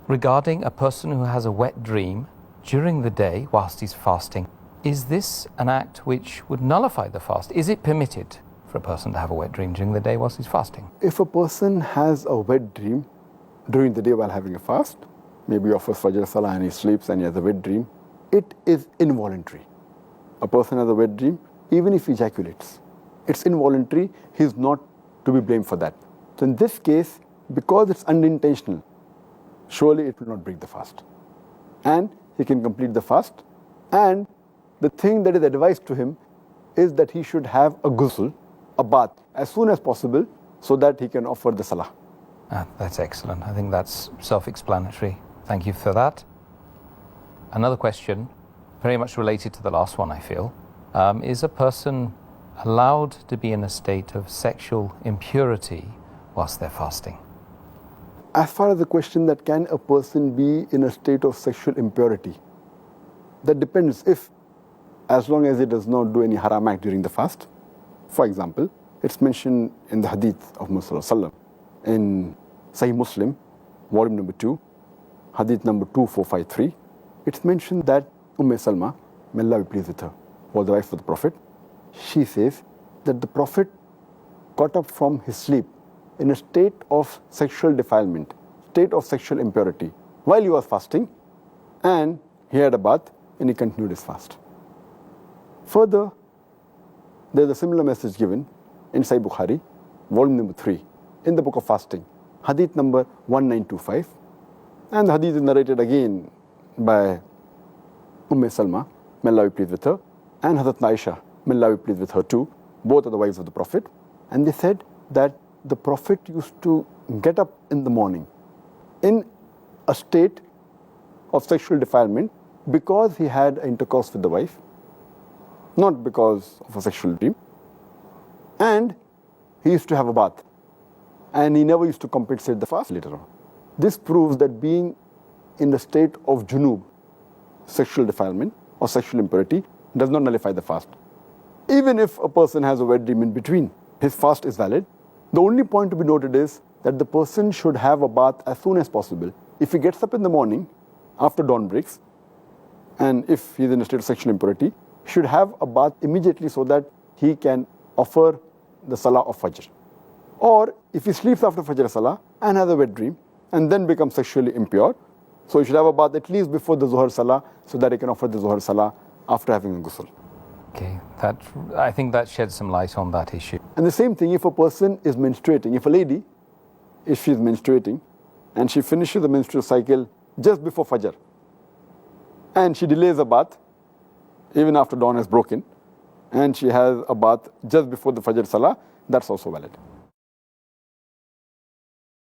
regarding a person who has a wet dream during the day whilst he's fasting. Is this an act which would nullify the fast? Is it permitted for a person to have a wet dream during the day whilst he's fasting? If a person has a wet dream during the day while having a fast, maybe offers Fajr Salah and he sleeps and he has a wet dream, it is involuntary. A person has a wet dream, even if he ejaculates, it's involuntary, he is not to be blamed for that. So in this case, because it's unintentional, surely it will not break the fast. And he can complete the fast. And the thing that is advised to him is that he should have a ghusl, a bath, as soon as possible so that he can offer the salah. That's excellent. I think that's self-explanatory. Thank you for that. Another question, very much related to the last one, I feel. Is a person allowed to be in a state of sexual impurity whilst they're fasting? As far as the question that can a person be in a state of sexual impurity, that depends if, as long as he does not do any haram act during the fast. For example, it's mentioned in the hadith of Muhammad sallallahu alaihi wasallam in Sahih Muslim, volume number 2, hadith number 2453. It's mentioned that Salma, may Allah be pleased with her, was the wife of the Prophet. She says that the Prophet got up from his sleep in a state of sexual defilement, state of sexual impurity, while he was fasting, and he had a bath and he continued his fast. Further, there is a similar message given in Sahih Bukhari, volume number 3, in the book of fasting, hadith number 1925, and the hadith is narrated again by Salma, may Allah be pleased with her, and Hazrat Aisha, may Allah be pleased with her too. Both are the wives of the Prophet, and they said that the Prophet used to get up in the morning in a state of sexual defilement because he had intercourse with the wife, not because of a sexual dream, and he used to have a bath, and he never used to compensate the fast later on. This proves that being in the state of junub, sexual defilement or sexual impurity, does not nullify the fast. Even if a person has a wet dream in between, his fast is valid. The only point to be noted is that the person should have a bath as soon as possible. If he gets up in the morning after dawn breaks, and if he is in a state of sexual impurity, he should have a bath immediately so that he can offer the Salah of Fajr. Or if he sleeps after Fajr Salah and has a wet dream and then becomes sexually impure, so he should have a bath at least before the Zuhr Salah so that he can offer the Zuhr Salah after having a ghusl. Okay, I think that sheds some light on that issue. And the same thing if a person is menstruating. If a lady, if she is menstruating and she finishes the menstrual cycle just before Fajr and she delays a bath even after dawn has broken and she has a bath just before the Fajr Salah, that's also valid.